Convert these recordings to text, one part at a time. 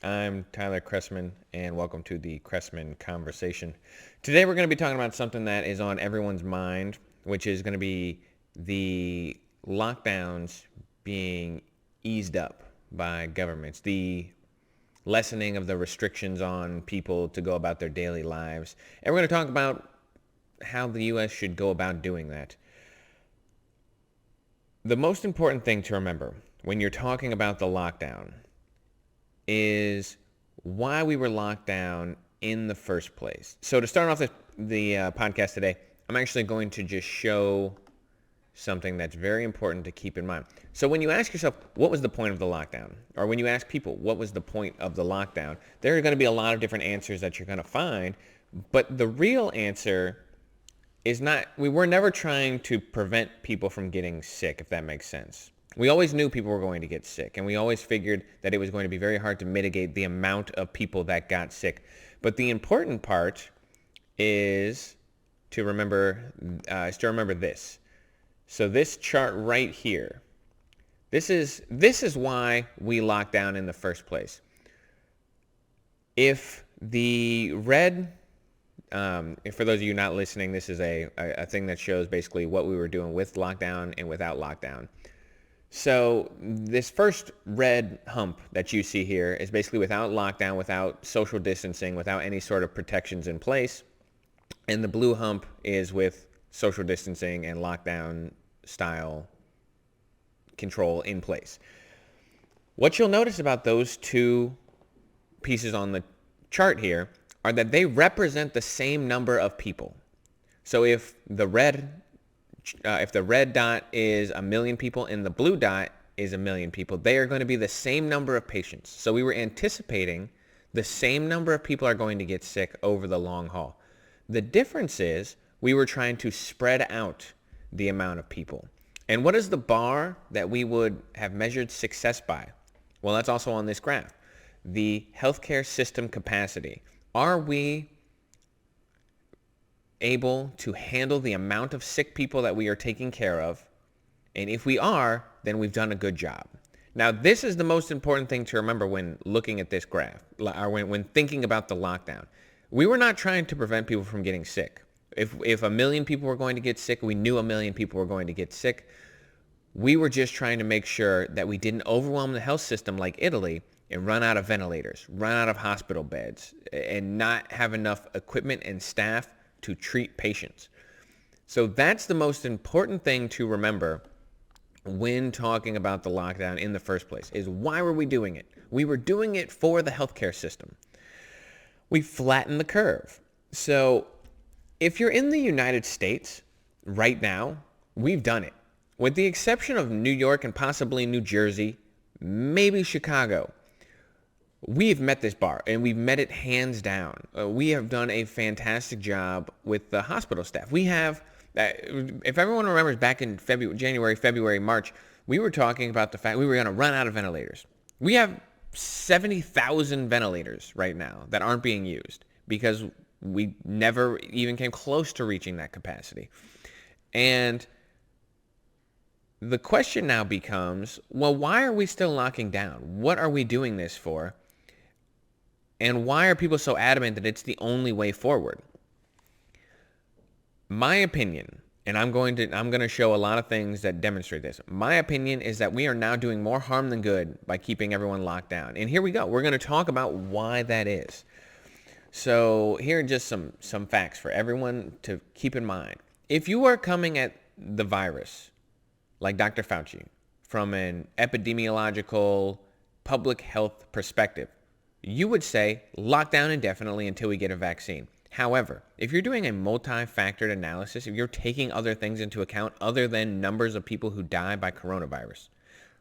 I'm Tyler Chrestman, and welcome to the Chrestman Conversation. Today we're going to be talking about something that is on everyone's mind, which is going to be the lockdowns being eased up by governments, the lessening of the restrictions on people to go about their daily lives. And we're going to talk about how the U.S. should go about doing that. The most important thing to remember when you're talking about the lockdown is why we were locked down in the first place. So to start off the podcast today, I'm actually going to just show something that's very important to keep in mind. So when you ask yourself, what was the point of the lockdown? Or when you ask people, what was the point of the lockdown? There are going to be a lot of different answers that you're going to find. But the real answer is not, we were never trying to prevent people from getting sick, if that makes sense. We always knew people were going to get sick, and we always figured that it was going to be very hard to mitigate the amount of people that got sick. But the important part is to remember this. So this chart right here, this is why we locked down in the first place. If the red, for those of you not listening, this is a thing that shows basically what we were doing with lockdown and without lockdown. So this first red hump that you see here is basically without lockdown, without social distancing, without any sort of protections in place. And the blue hump is with social distancing and lockdown style control in place. What you'll notice about those two pieces on the chart here are that they represent the same number of people. So if the red dot is 1 million people and the blue dot is 1 million people, they are going to be the same number of patients. So we were anticipating the same number of people are going to get sick over the long haul. The difference is we were trying to spread out the amount of people. And what is the bar that we would have measured success by? Well, that's also on this graph. The healthcare system capacity. Are we able to handle the amount of sick people that we are taking care of? And if we are, then we've done a good job. Now, this is the most important thing to remember when looking at this graph, or when thinking about the lockdown. We were not trying to prevent people from getting sick. If 1 million people were going to get sick, we knew 1 million people were going to get sick. We were just trying to make sure that we didn't overwhelm the health system like Italy and run out of ventilators, run out of hospital beds, and not have enough equipment and staff to treat patients. So that's the most important thing to remember when talking about the lockdown in the first place, is why were we doing it? We were doing it for the healthcare system. We flattened the curve. So if you're in the United States right now, we've done it. With the exception of New York and possibly New Jersey, maybe Chicago, we've met this bar, and we've met it hands down. We have done a fantastic job with the hospital staff. We have, if everyone remembers back in January, February, March, we were talking about the fact we were going to run out of ventilators. We have 70,000 ventilators right now that aren't being used because we never even came close to reaching that capacity. And the question now becomes, well, why are we still locking down? What are we doing this for? And why are people so adamant that it's the only way forward? My opinion, and I'm going to show a lot of things that demonstrate this. My opinion is that we are now doing more harm than good by keeping everyone locked down. And here we go. We're going to talk about why that is. So here are just some facts for everyone to keep in mind. If you are coming at the virus, like Dr. Fauci, from an epidemiological public health perspective, you would say lock down indefinitely until we get a vaccine. However, if you're doing a multi-factored analysis, if you're taking other things into account other than numbers of people who die by coronavirus,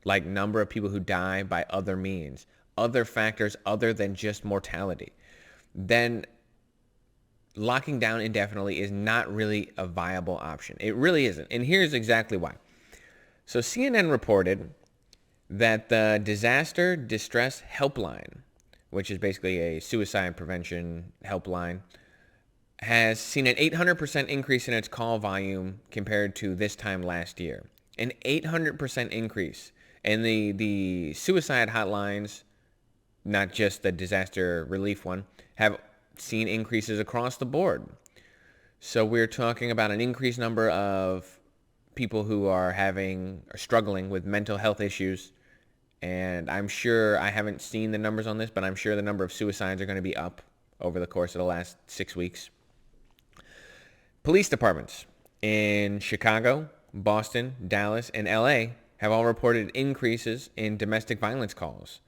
like number of people who die by other means, other factors other than just mortality, then locking down indefinitely is not really a viable option. It really isn't. And here's exactly why. So CNN reported that the Disaster Distress Helpline, which is basically a suicide prevention helpline, has seen an 800% increase in its call volume compared to this time last year. An 800% increase. And the suicide hotlines not just the disaster relief one, have seen increases across the board. So we're talking about an increased number of people who are struggling with mental health issues. And I'm sure, I haven't seen the numbers on this, but I'm sure the number of suicides are going to be up over the course of the last 6 weeks. Police departments in Chicago, Boston, Dallas, and LA have all reported increases in domestic violence calls.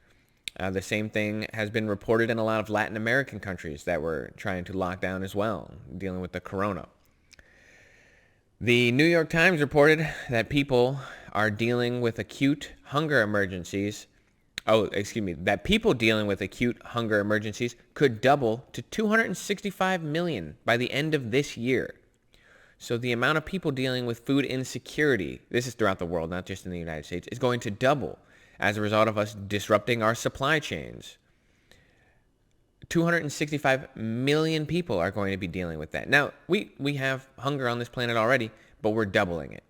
The same thing has been reported in a lot of Latin American countries that were trying to lock down as well, dealing with the corona. The New York Times reported that people are dealing with acute hunger emergencies. That people dealing with acute hunger emergencies could double to 265 million by the end of this year. So the amount of people dealing with food insecurity, this is throughout the world, not just in the United States, is going to double as a result of us disrupting our supply chains. 265 million people are going to be dealing with that. Now, we have hunger on this planet already, but we're doubling it.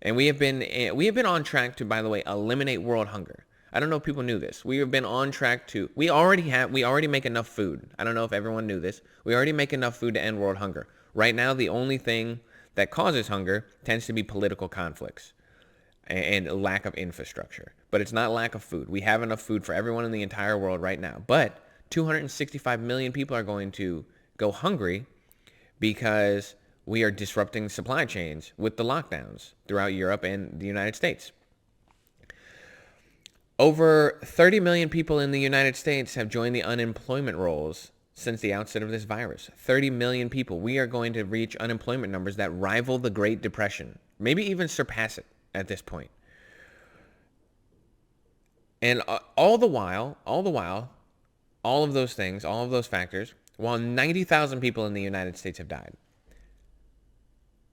And we have been on track to, by the way, eliminate world hunger. I don't know if people knew this. We have been on track to, we already make enough food. I don't know if everyone knew this. We already make enough food to end world hunger. Right now, the only thing that causes hunger tends to be political conflicts and lack of infrastructure. But it's not lack of food. We have enough food for everyone in the entire world right now. But 265 million people are going to go hungry because we are disrupting supply chains with the lockdowns throughout Europe and the United States. Over 30 million people in the United States have joined the unemployment rolls since the outset of this virus. 30 million people. We are going to reach unemployment numbers that rival the Great Depression, maybe even surpass it at this point. And all the while, all of those things, all of those factors, while 90,000 people in the United States have died.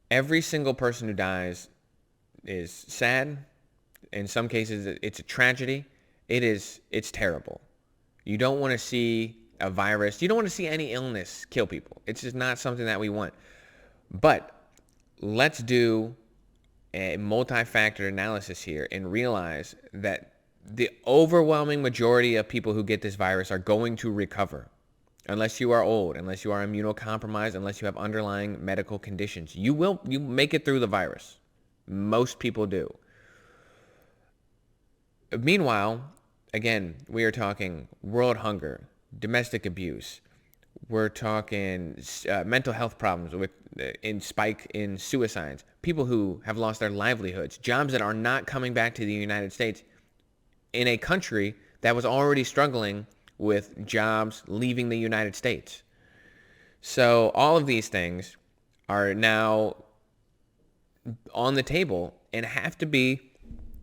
Every single person who dies is sad. In some cases, it's a tragedy. It's terrible. You don't want to see a virus. You don't want to see any illness kill people. It's just not something that we want. But let's do a multi-factor analysis here and realize that the overwhelming majority of people who get this virus are going to recover. Unless you are old, unless you are immunocompromised, unless you have underlying medical conditions. You make it through the virus. Most people do. Meanwhile, again, we are talking world hunger, domestic abuse. We're talking mental health problems spike in suicides. People who have lost their livelihoods. Jobs that are not coming back to the United States in a country that was already struggling with jobs leaving the United States. So all of these things are now on the table and have to be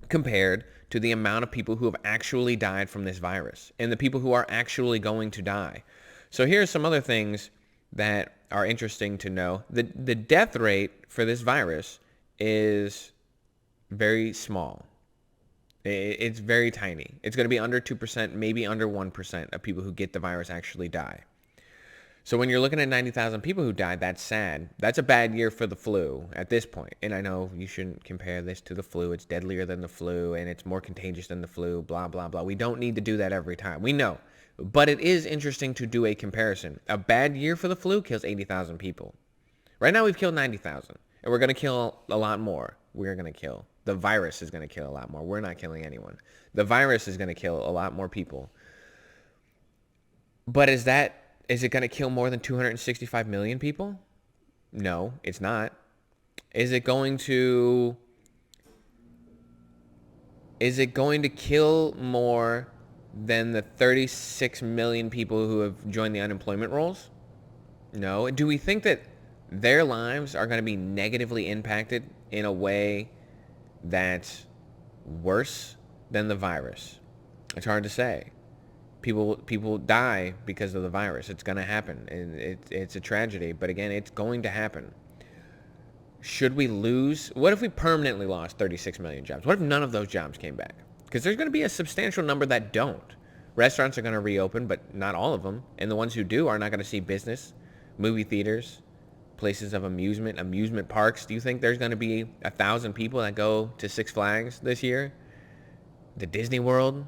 compared to the amount of people who have actually died from this virus and the people who are actually going to die. So here's some other things that are interesting to know. The death rate for this virus is very small. It's very tiny. It's going to be under 2%, maybe under 1% of people who get the virus actually die. So when you're looking at 90,000 people who died, that's sad. That's a bad year for the flu at this point. And I know you shouldn't compare this to the flu. It's deadlier than the flu, and it's more contagious than the flu, blah, blah, blah. We don't need to do that every time. We know. But it is interesting to do a comparison. A bad year for the flu kills 80,000 people. Right now we've killed 90,000, and we're going to kill a lot more. The virus is going to kill a lot more. We're not killing anyone. The virus is going to kill a lot more people. But is it going to kill more than 265 million people? No, it's not. Is it going to kill more than the 36 million people who have joined the unemployment rolls? No. Do we think that their lives are going to be negatively impacted in a way that's worse than the virus? It's hard to say. People die because of the virus. It's going to happen. And it's a tragedy. But again, it's going to happen. Should we lose? What if we permanently lost 36 million jobs? What if none of those jobs came back? Because there's going to be a substantial number that don't. Restaurants are going to reopen, but not all of them. And the ones who do are not going to see business. Movie theaters, places of amusement parks. Do you think there's going to be 1,000 people that go to Six Flags this year? The Disney World?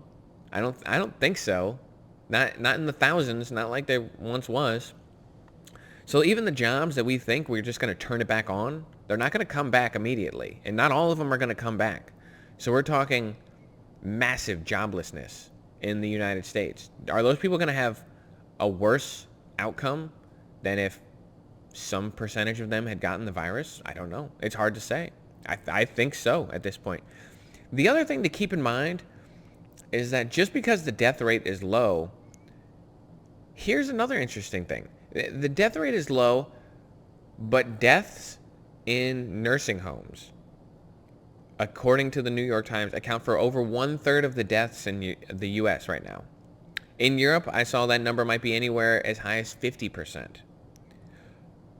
I don't think so. Not in the thousands, not like there once was. So even the jobs that we think we're just going to turn it back on, they're not going to come back immediately. And not all of them are going to come back. So we're talking massive joblessness in the United States. Are those people going to have a worse outcome than if some percentage of them had gotten the virus? I don't know. It's hard to say. I think so at this point. The other thing to keep in mind is that just because the death rate is low, here's another interesting thing. The death rate is low, but deaths in nursing homes, according to the New York Times, account for over 1/3 of the deaths in the U.S. right now. In Europe, I saw that number might be anywhere as high as 50%.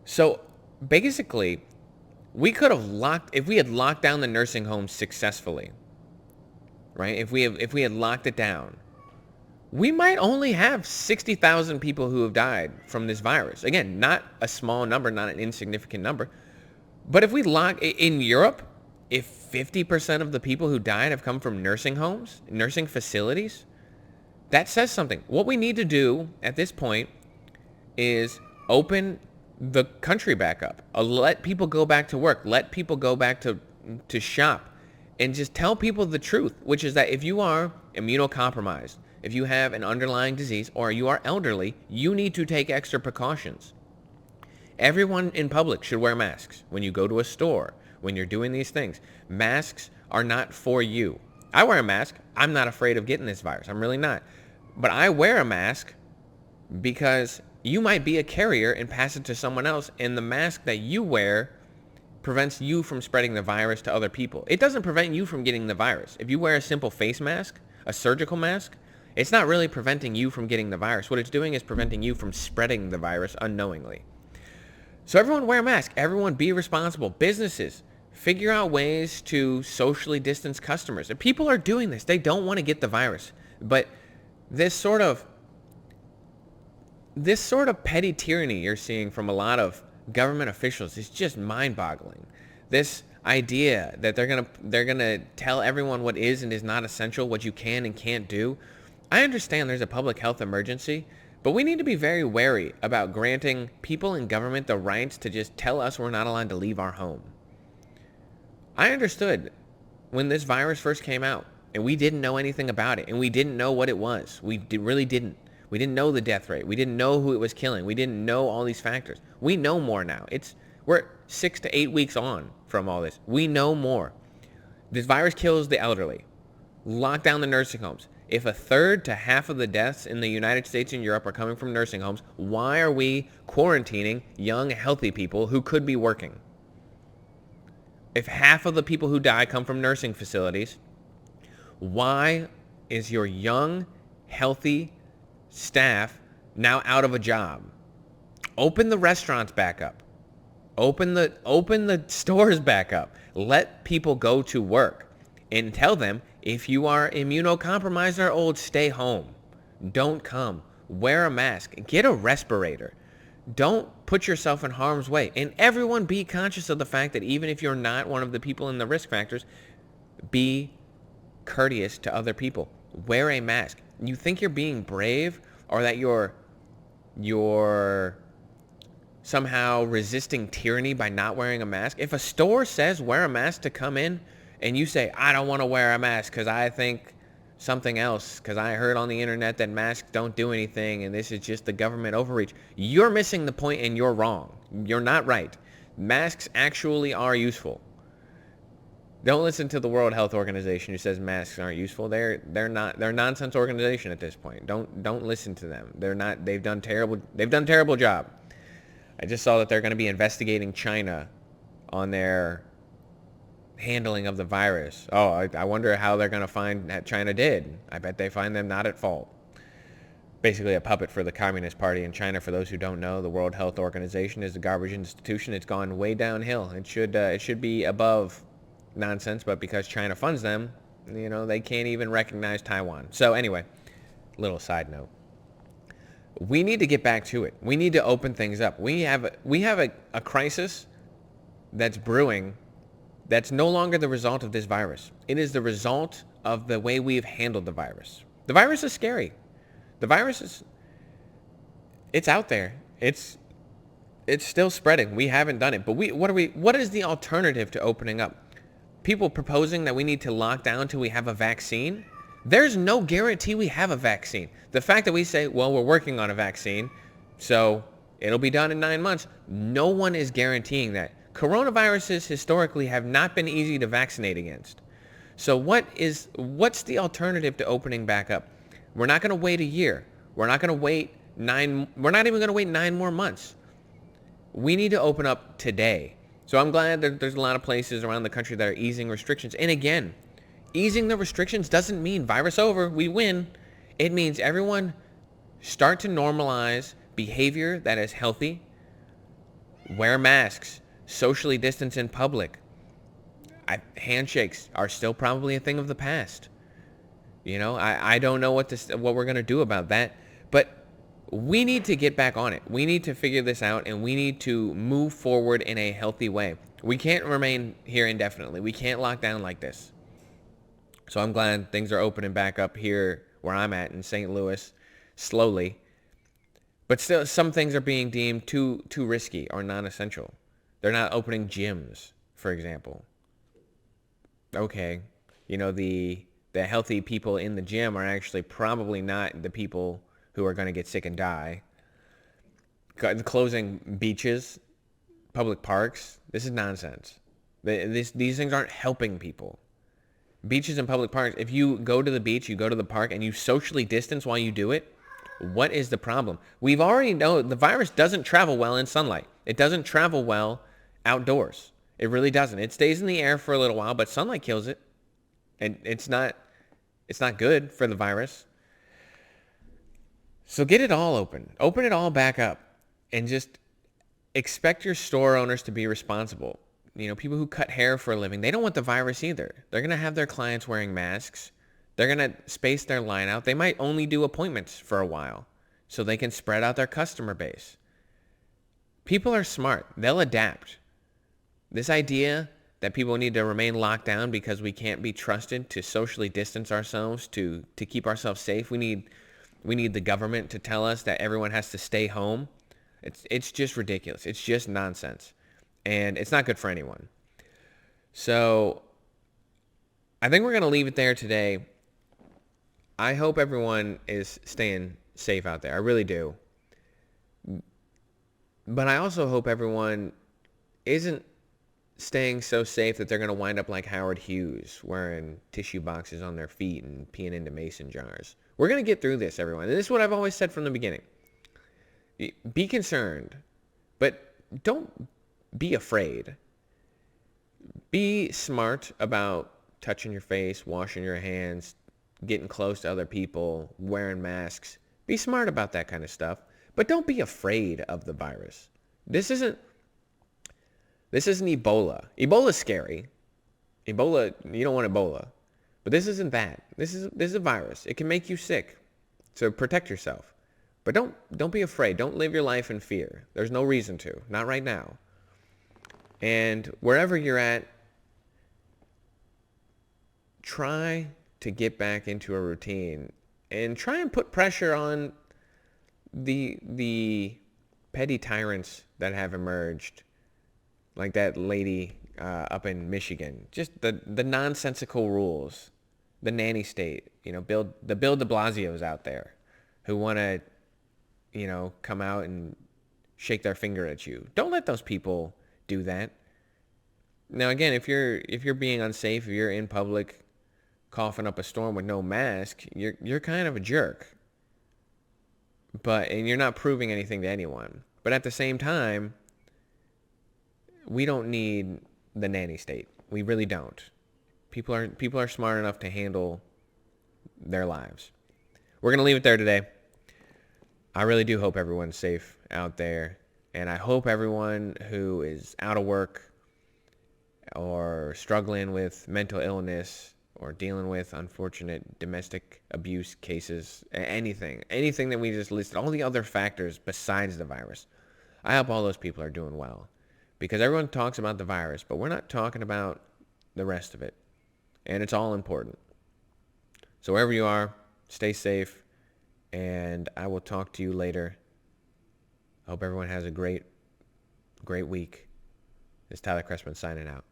So basically, we could have if we had locked down the nursing homes successfully, right? If we had locked it down, we might only have 60,000 people who have died from this virus. Again, not a small number, not an insignificant number. But if we in Europe, if 50% of the people who died have come from nursing homes, nursing facilities, that says something. What we need to do at this point is open the country back up. Let people go back to work. Let people go back to shop. And just tell people the truth, which is that if you are immunocompromised, if you have an underlying disease, or you are elderly, you need to take extra precautions. Everyone in public should wear masks. When you go to a store, when you're doing these things, masks are not for you. I wear a mask. I'm not afraid of getting this virus. I'm really not. But I wear a mask because you might be a carrier and pass it to someone else, and the mask that you wear prevents you from spreading the virus to other people. It doesn't prevent you from getting the virus. If you wear a simple face mask, a surgical mask, it's not really preventing you from getting the virus. What it's doing is preventing you from spreading the virus unknowingly. So everyone wear a mask. Everyone be responsible. Businesses, figure out ways to socially distance customers. If people are doing this, they don't want to get the virus. But this sort of petty tyranny you're seeing from a lot of government officials is just mind-boggling. This idea that they're gonna tell everyone what is and is not essential, what you can and can't do. I understand there's a public health emergency, but we need to be very wary about granting people in government the rights to just tell us we're not allowed to leave our home. I understood when this virus first came out, and we didn't know anything about it, and we didn't know what it was. Really didn't. We didn't know the death rate. We didn't know who it was killing. We didn't know all these factors. We know more now. We're 6 to 8 weeks on from all this. We know more. This virus kills the elderly. Lock down the nursing homes. If 1/3 to half of the deaths in the United States and Europe are coming from nursing homes, why are we quarantining young, healthy people who could be working? If half of the people who die come from nursing facilities, why is your young, healthy staff now out of a job? Open the restaurants back up. Open the stores back up. Let people go to work. And tell them, if you are immunocompromised or old, stay home. Don't come. Wear a mask. Get a respirator. Don't put yourself in harm's way. And everyone be conscious of the fact that even if you're not one of the people in the risk factors, be courteous to other people. Wear a mask. You think you're being brave, or that you're somehow resisting tyranny by not wearing a mask? If a store says wear a mask to come in, and you say, I don't want to wear a mask because I think something else, because I heard on the internet that masks don't do anything and this is just the government overreach, you're missing the point and you're wrong. You're not right. Masks actually are useful. Don't listen to the World Health Organization who says masks aren't useful. They're a nonsense organization at this point. Don't listen to them. They're not. They've done terrible job. I just saw that they're going to be investigating China on their handling of the virus. Oh, I wonder how they're going to find that China did. I bet they find them not at fault. Basically a puppet for the Communist Party in China. For those who don't know, the World Health Organization is a garbage institution. It's gone way downhill. It should be above nonsense, but because China funds them, they can't even recognize Taiwan. So anyway, little side note. We need to get back to it. We need to open things up. We have a crisis that's brewing. That's no longer the result of this virus. It is the result of the way we've handled the virus. The virus is scary. The virus it's out there. It's still spreading. We haven't done it. But what is the alternative to opening up? People proposing that we need to lock down till we have a vaccine. There's no guarantee we have a vaccine. The fact that we say, well, we're working on a vaccine, so it'll be done in 9 months. No one is guaranteeing that. Coronaviruses historically have not been easy to vaccinate against. So what's the alternative to opening back up? We're not going to wait a year. We're not even going to wait 9 more months. We need to open up today. So I'm glad that there's a lot of places around the country that are easing restrictions. And again, easing the restrictions doesn't mean virus over, we win. It means everyone start to normalize behavior that is healthy. Wear masks, socially distance in public. Handshakes are still probably a thing of the past. I don't know what we're going to do about that. But we need to get back on it. We need to figure this out, and we need to move forward in a healthy way. We can't remain here indefinitely. We can't lock down like this. So I'm glad things are opening back up here where I'm at in St. Louis, slowly. But still, some things are being deemed too risky or non-essential. They're not opening gyms, for example. Okay, the healthy people in the gym are actually probably not the people who are going to get sick and die. Closing beaches, public parks, this is nonsense. These things aren't helping people. Beaches and public parks, if you go to the beach, you go to the park, and you socially distance while you do it, what is the problem? We've already known the virus doesn't travel well in sunlight. It doesn't travel well outdoors. It really doesn't. It stays in the air for a little while, but sunlight kills it. And it's not good for the virus. So get it all open. Open it all back up. And just expect your store owners to be responsible. People who cut hair for a living, they don't want the virus either. They're going to have their clients wearing masks. They're going to space their line out. They might only do appointments for a while so they can spread out their customer base. People are smart. They'll adapt. This idea that people need to remain locked down because we can't be trusted to socially distance ourselves, to keep ourselves safe. We need the government to tell us that everyone has to stay home. It's just ridiculous. It's just nonsense. And it's not good for anyone. So I think we're going to leave it there today. I hope everyone is staying safe out there. I really do. But I also hope everyone isn't staying so safe that they're going to wind up like Howard Hughes, wearing tissue boxes on their feet and peeing into mason jars. We're going to get through this, everyone. And this is what I've always said from the beginning. Be concerned, but don't be afraid. Be smart about touching your face, washing your hands, getting close to other people, wearing masks. Be smart about that kind of stuff. But don't be afraid of the virus. This isn't Ebola. Ebola's scary. Ebola, you don't want Ebola. But this isn't that. This is a virus. It can make you sick. So protect yourself. But don't be afraid. Don't live your life in fear. There's no reason to. Not right now. And wherever you're at, try to get back into a routine and try and put pressure on the petty tyrants that have emerged, like that lady up in Michigan. Just the nonsensical rules, the nanny state. Bill de Blasio's out there who want to, come out and shake their finger at you. Don't let those people do that. Now again, if you're being unsafe, if you're in public coughing up a storm with no mask, you're kind of a jerk. And you're not proving anything to anyone. But at the same time, we don't need the nanny state. We really don't. People are smart enough to handle their lives. We're going to leave it there today. I really do hope everyone's safe out there. And I hope everyone who is out of work or struggling with mental illness or dealing with unfortunate domestic abuse cases, anything that we just listed, all the other factors besides the virus, I hope all those people are doing well. Because everyone talks about the virus, but we're not talking about the rest of it. And it's all important. So wherever you are, stay safe. and I will talk to you later. I hope everyone has a great week. This is Tyler Chrestman signing out.